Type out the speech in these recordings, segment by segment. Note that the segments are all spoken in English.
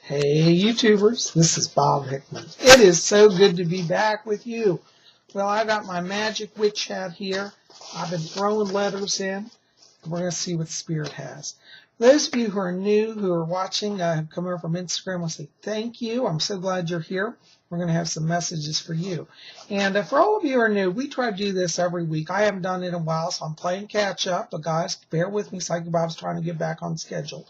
Hey YouTubers, this is Bob Hickman. It is so good to be back with you. Well, I got my magic witch hat here. I've been throwing letters in. We're going to see what Spirit has. Those of you who are new, who are watching, have come over from Instagram, I'll say thank you. I'm so glad you're here. We're going to have some messages for you. And for all of you who are new, we try to do this every week. I haven't done it in a while, so I'm playing catch up. But guys, bear with me. Psychic Bob's trying to get back on schedule.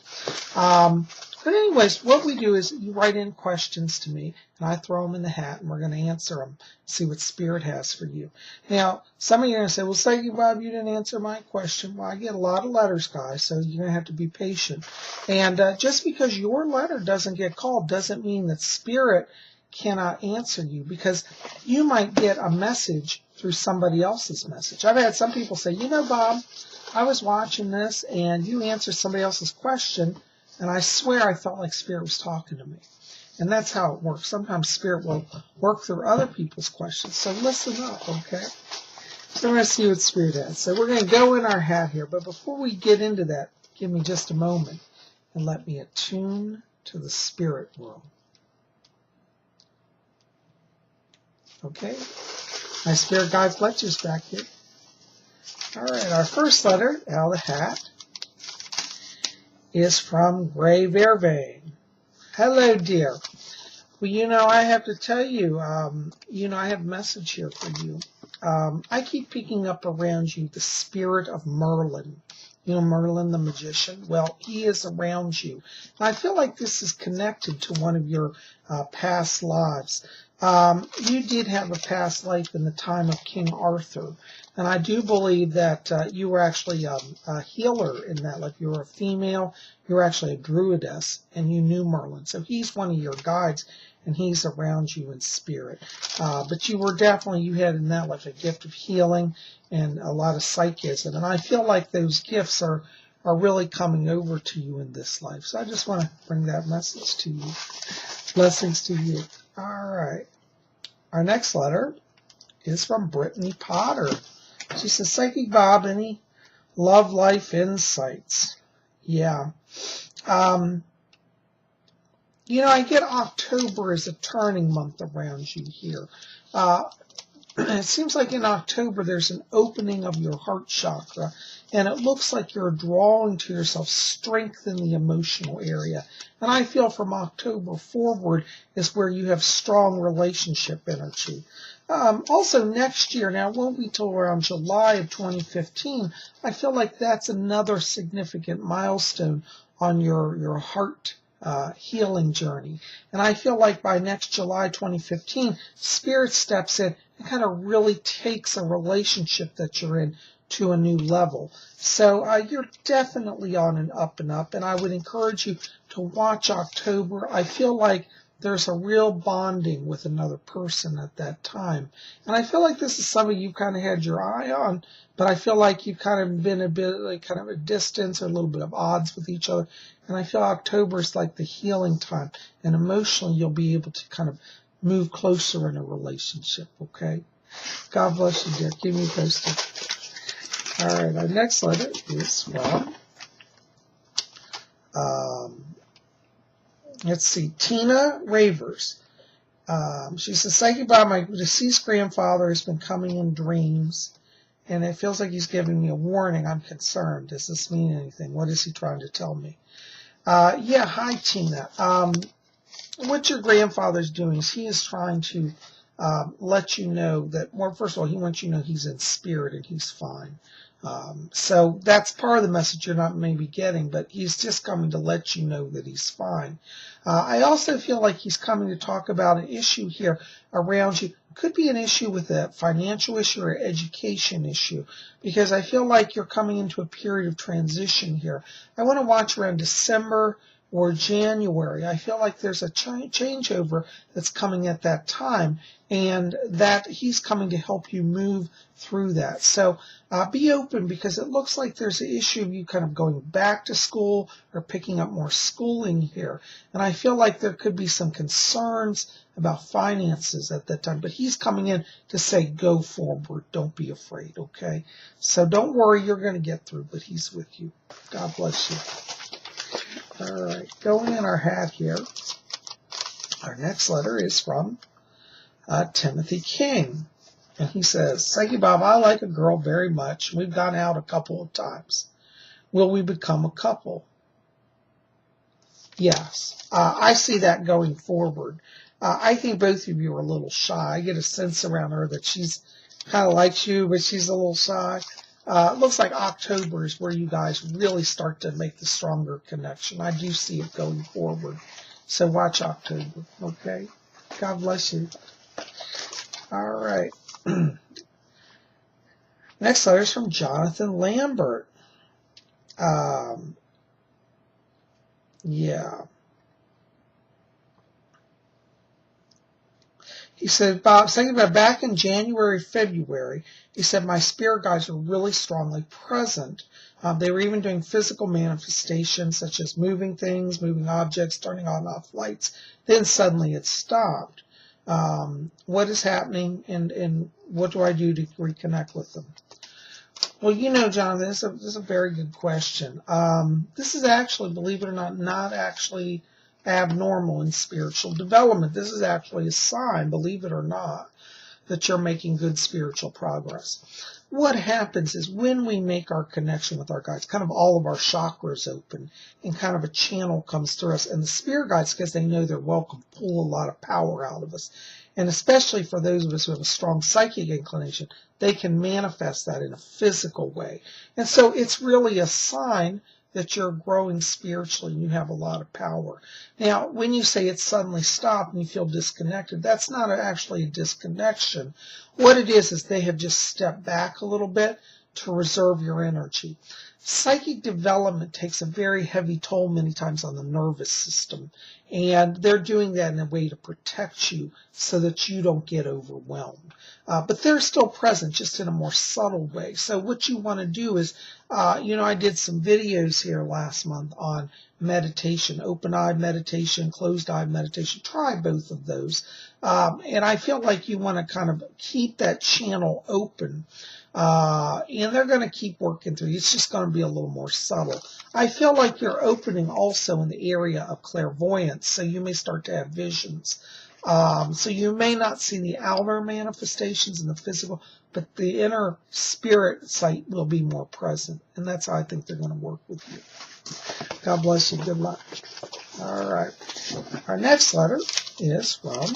But anyways, what we do is you write in questions to me, and I throw them in the hat, and we're going to answer them, see what Spirit has for you. Now, some of you are going to say, well, Psychic Bob, you didn't answer my question. Well, I get a lot of letters, guys, so you're going to have to be patient. And just because your letter doesn't get called doesn't mean that Spirit cannot answer you, because you might get a message through somebody else's message. I've had some people say, you know, Bob, I was watching this, and you answered somebody else's question, and I swear I felt like Spirit was talking to me. And that's how it works. Sometimes Spirit will work through other people's questions. So listen up, okay? So we're going to see what Spirit has. So we're going to go in our hat here. But before we get into that, give me just a moment and let me attune to the Spirit world. Okay? My Spirit guide Fletcher's back here. All right, our first letter out of the hat is from Gray Vervain. Hello, dear. Well, you know, I have to tell you, I have a message here for you. I keep picking up around you the spirit of Merlin. You know, Merlin the magician? Well, he is around you. And I feel like this is connected to one of your past lives. You did have a past life in the time of King Arthur. And I do believe that you were actually a healer in that life. You were a female. You were actually a druidess, and you knew Merlin. So he's one of your guides, and he's around you in spirit. But you had in that life a gift of healing and a lot of psychism. And I feel like those gifts are really coming over to you in this life. So I just want to bring that message to you. Blessings to you. All right. Our next letter is from Brittany Potter. She says, Psychic Bob, any love life insights? Yeah. You know, I get October as a turning month around you here. It seems like in October there's an opening of your heart chakra, and it looks like you're drawing to yourself strength in the emotional area. And I feel from October forward is where you have strong relationship energy. Also next year, now it won't be till around July of 2015, I feel like that's another significant milestone on your heart healing journey. And I feel like by next July 2015, Spirit steps in and kind of really takes a relationship that you're in to a new level. So you're definitely on an up and up, and I would encourage you to watch October. I feel like there's a real bonding with another person at that time. And I feel like this is somebody you kind of had your eye on, but I feel like you've kind of been a bit like kind of a distance or a little bit of odds with each other. And I feel October is like the healing time. And emotionally, you'll be able to kind of move closer in a relationship, okay? God bless you, dear. Keep me posted. All right, our next letter is from, let's see, Tina Ravers. She says, Psychic Bob, my deceased grandfather has been coming in dreams, and it feels like he's giving me a warning. I'm concerned. Does this mean anything? What is he trying to tell me? Yeah, hi, Tina. What your grandfather's doing is he is trying to let you know that, well, first of all, he wants you to know he's in spirit and he's fine. So that's part of the message you're not maybe getting, but he's just coming to let you know that he's fine. I also feel like he's coming to talk about an issue here around you. Could be an issue with a financial issue or education issue, because I feel like you're coming into a period of transition here. I want to watch around December or January. I feel like there's a changeover that's coming at that time, and that he's coming to help you move through that. So be open, because it looks like there's an issue of you kind of going back to school or picking up more schooling here. And I feel like there could be some concerns about finances at that time. But he's coming in to say, go forward. Don't be afraid, okay? So don't worry, you're going to get through, but he's with you. God bless you. All right, going in our hat here Our next letter is from Timothy King. And he says, Psyche Bob, I like a girl very much. We've gone out a couple of times. Will we become a couple? Yes. I see that going forward. I think both of you are a little shy. I get a sense around her that she's kind of likes you, but she's a little shy. It looks like October is where you guys really start to make the stronger connection. I do see it going forward. So watch October, okay? God bless you. All right. Next letter is from Jonathan Lambert. Yeah. He said, Bob, thinking about back in January, February, he said, my spirit guides were really strongly present. They were even doing physical manifestations, such as moving things, moving objects, turning on and off lights. Then suddenly it stopped. What is happening, and what do I do to reconnect with them? Well, you know, Jonathan, this is a very good question. This is actually, believe it or not actually abnormal in spiritual development. This is actually a sign, believe it or not, that you're making good spiritual progress. What happens is when we make our connection with our guides, kind of all of our chakras open and kind of a channel comes through us, and the spirit guides, because they know they're welcome, pull a lot of power out of us. And especially for those of us who have a strong psychic inclination, they can manifest that in a physical way. And so it's really a sign that you're growing spiritually and you have a lot of power. Now, when you say it suddenly stopped and you feel disconnected, that's not actually a disconnection. What it is they have just stepped back a little bit to reserve your energy. Psychic development takes a very heavy toll many times on the nervous system, and they're doing that in a way to protect you so that you don't get overwhelmed. But they're still present, just in a more subtle way. So what you want to do is, I did some videos here last month on meditation, open-eyed meditation, closed-eyed meditation. Try both of those. And I feel like you want to kind of keep that channel open. And they're going to keep working through you. It's just going to be a little more subtle. I feel like you're opening also in the area of clairvoyance, so you may start to have visions. So you may not see the outer manifestations in the physical, but the inner spirit sight will be more present. And that's how I think they're going to work with you. God bless you. Good luck. All right. Our next letter is from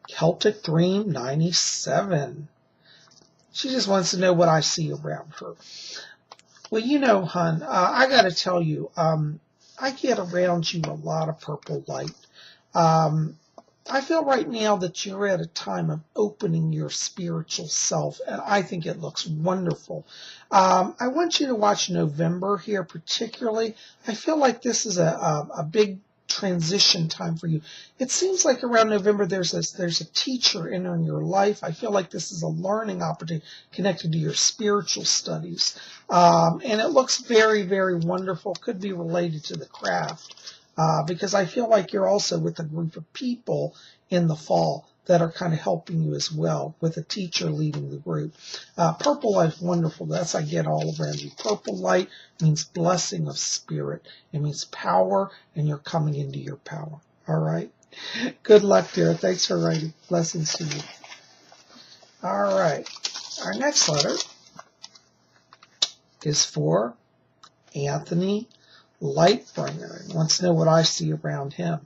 Celtic Dream 97. She just wants to know what I see around her. Well, you know, hon, I got to tell you, I get around you a lot of purple light. I feel right now that you're at a time of opening your spiritual self, and I think it looks wonderful. I want you to watch November here particularly. I feel like this is a big transition time for you. It seems like around November there's a teacher entering your life. I feel like this is a learning opportunity connected to your spiritual studies. And it looks very, very wonderful. Could be related to the craft. Because I feel like you're also with a group of people in the fall that are kind of helping you as well, with a teacher leading the group. Purple light is wonderful. That's I get all around you. Purple light means blessing of spirit. It means power, and you're coming into your power. All right? Good luck, dear. Thanks for writing. Blessings to you. All right. Our next letter is for Anthony Lightbringer. He wants to know what I see around him.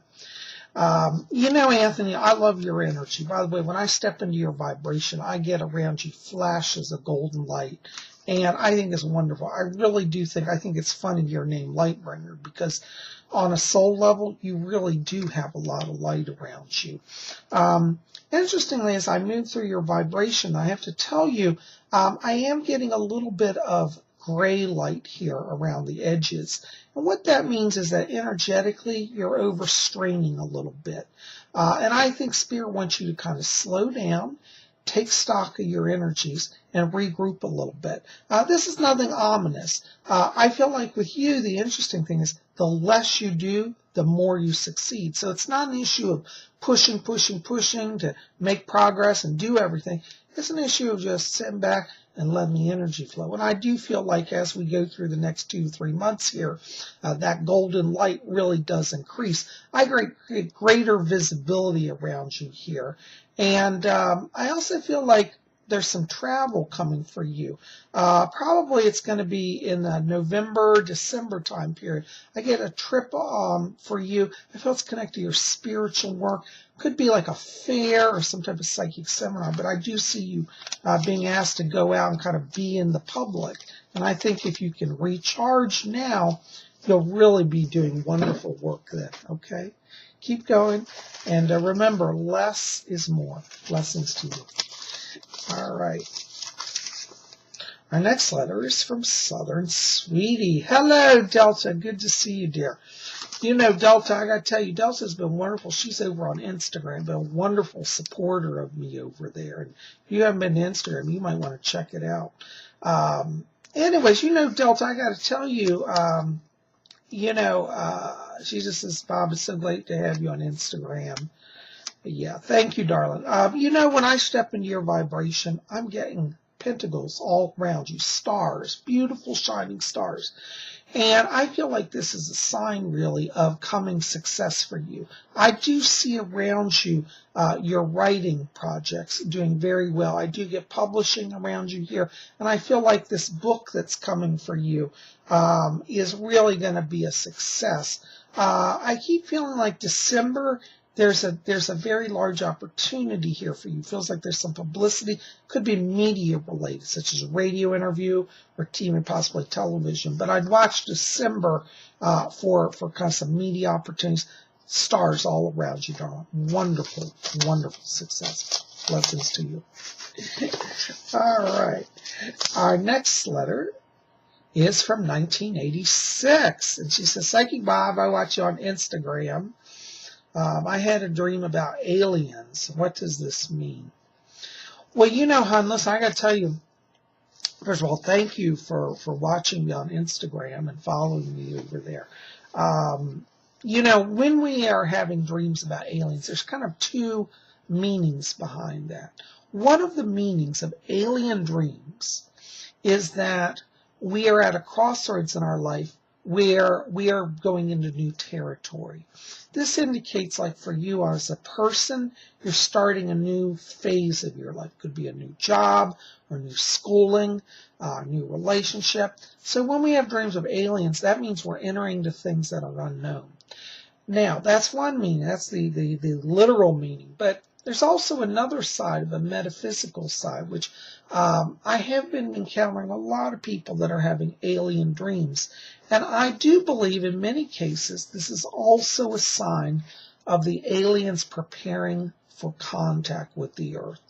You know, Anthony, I love your energy. By the way, when I step into your vibration, I get around you flashes of golden light. And I think it's wonderful. I really do think, I think it's funny your name, Lightbringer, because on a soul level, you really do have a lot of light around you. Interestingly, as I move through your vibration, I have to tell you, I am getting a little bit of gray light here around the edges. And what that means is that energetically, you're overstraining a little bit. And I think Spirit wants you to kind of slow down, take stock of your energies, and regroup a little bit. This is nothing ominous. I feel like with you, the interesting thing is the less you do, the more you succeed. So it's not an issue of pushing to make progress and do everything. It's an issue of just sitting back and letting the energy flow. And I do feel like as we go through the next 2 to 3 months here, that golden light really does increase. I get greater visibility around you here. And I also feel like there's some travel coming for you. Probably it's going to be in the November, December time period. I get a trip for you. I feel it's connected to your spiritual work. Could be like a fair or some type of psychic seminar, but I do see you being asked to go out and kind of be in the public. And I think if you can recharge now, you'll really be doing wonderful work then, okay? Keep going. And remember, less is more. Blessings to you. All right. Our next letter is from Southern Sweetie. Hello, Delta. Good to see you, dear. You know, Delta, I got to tell you, Delta's been wonderful. She's over on Instagram, been a wonderful supporter of me over there. And if you haven't been to Instagram, you might want to check it out. Anyways, you know, Delta, I got to tell you, she just says, Bob, it's so great to have you on Instagram. Yeah, thank you, darling. When I step into your vibration, I'm getting pentacles all around you, stars, beautiful shining stars. And I feel like this is a sign, really, of coming success for you. I do see around you your writing projects doing very well. I do get publishing around you here. And I feel like this book that's coming for you is really going to be a success. I keep feeling like December, there's a very large opportunity here for you. Feels like there's some publicity, could be media related, such as a radio interview or TV and possibly television. But I'd watch December for kind of some media opportunities. Stars all around you, darling. Wonderful, wonderful success. Blessings to you. All right. Our next letter is from 1986. And she says, Psychic Bob, I watch you on Instagram. I had a dream about aliens. What does this mean? Well, hon, listen, I got to tell you, first of all, thank you for watching me on Instagram and following me over there. When we are having dreams about aliens, there's kind of 2 meanings behind that. One of the meanings of alien dreams is that we are at a crossroads in our life where we are going into new territory. This indicates, like for you as a person, you're starting a new phase of your life. Could be a new job or new schooling, a new relationship. So when we have dreams of aliens, that means we're entering into things that are unknown. Now, that's one meaning. That's the literal meaning. But there's also another side, of a metaphysical side, which I have been encountering a lot of people that are having alien dreams. And I do believe in many cases this is also a sign of the aliens preparing for contact with the earth.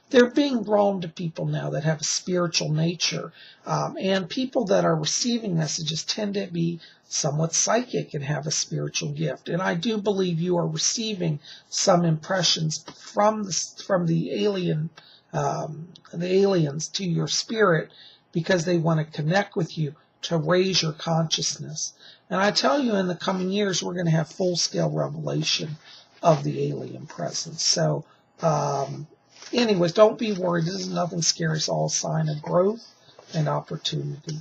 They're being drawn to people now that have a spiritual nature. And people that are receiving messages tend to be somewhat psychic and have a spiritual gift. And I do believe you are receiving some impressions from the aliens to your spirit because they want to connect with you to raise your consciousness. And I tell you, in the coming years, we're going to have full-scale revelation of the alien presence. So, anyways, don't be worried. This is nothing scary. It's all a sign of growth and opportunity.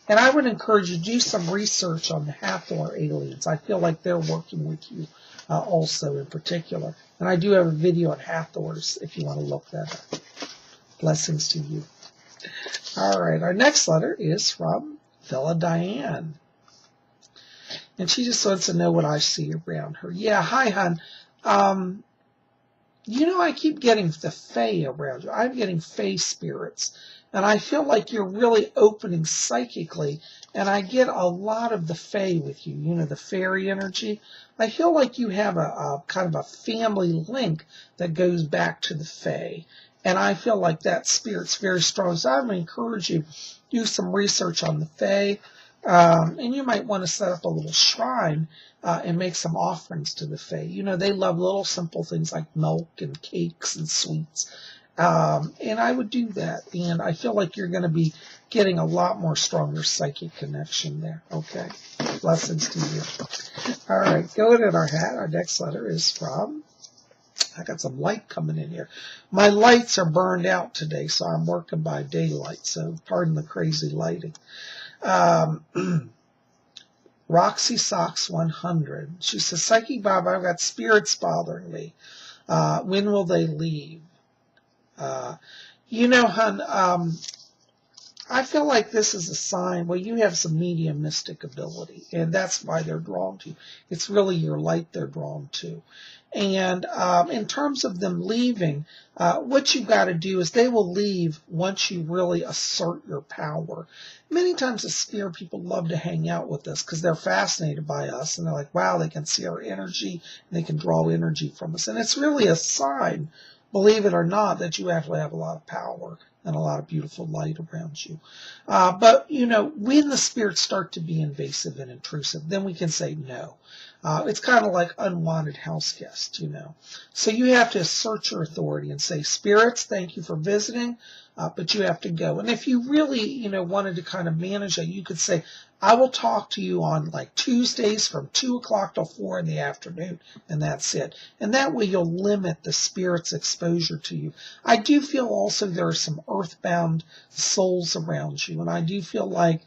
And I would encourage you to do some research on the Hathor aliens. I feel like they're working with you also in particular. And I do have a video on Hathors if you want to look that up. Blessings to you. All right, our next letter is from D Diane. And she just wants to know what I see around her. Yeah, hi, hon. I keep getting the Fae around you. I'm getting Fae spirits. And I feel like you're really opening psychically. And I get a lot of the Fae with you, the fairy energy. I feel like you have a kind of a family link that goes back to the Fae. And I feel like that spirit's very strong. So I would encourage you to do some research on the Fae. And you might want to set up a little shrine and make some offerings to the Fae. They love little simple things like milk and cakes and sweets. And I would do that. And I feel like you're going to be getting a lot more stronger psychic connection there. Okay. Blessings to you. All right. Going in our hat, our next letter is from I got some light coming in here. My lights are burned out today, so I'm working by daylight, so pardon the crazy lighting. Roxy Socks 100. She says, Psychic Bob, I've got spirits bothering me. When will they leave? You know, hon, I feel like this is a sign. Well, you have some mediumistic ability, and that's why they're drawn to you. It's really your light they're drawn to. And in terms of them leaving, what you've got to do is they will leave once you really assert your power. Many times the spirit people love to hang out with us because they're fascinated by us, and they're like, wow, they can see our energy, and they can draw energy from us. And it's really a sign, believe it or not, that you actually have a lot of power and a lot of beautiful light around you. But, you know, when the spirits start to be invasive and intrusive, then we can say no. It's kind of like unwanted house guests, you know. So you have to assert your authority and say, spirits, thank you for visiting, but you have to go. And if you really, you know, wanted to kind of manage that, you could say, I will talk to you on like Tuesdays from 2 o'clock till 4 in the afternoon, and that's it. And that way you'll limit the spirit's exposure to you. I do feel also there are some earthbound souls around you, and I do feel like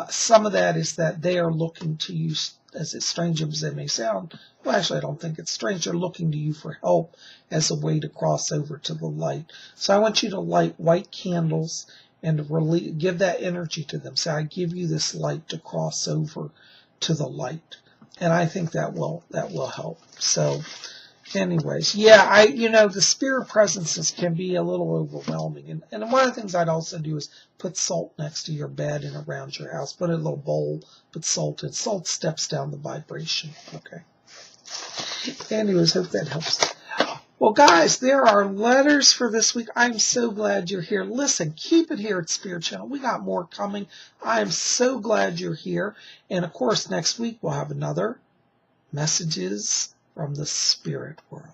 some of that is that they are looking to you, as strange as it may sound. Well, actually, I don't think it's strange. They're looking to you for help as a way to cross over to the light. So I want you to light white candles and really give that energy to them. Say, I give you this light to cross over to the light. And I think that will help. So anyways, yeah, you know, the spirit presences can be a little overwhelming. And one of the things I'd also do is put salt next to your bed and around your house. Put a little bowl, put salt in. Salt steps down the vibration. Okay. Anyways, hope that helps. Well, guys, there are letters for this week. I'm so glad you're here. Listen, keep it here at Spirit Channel. We got more coming. I'm so glad you're here. And, of course, next week we'll have another Messages from the Spirit World.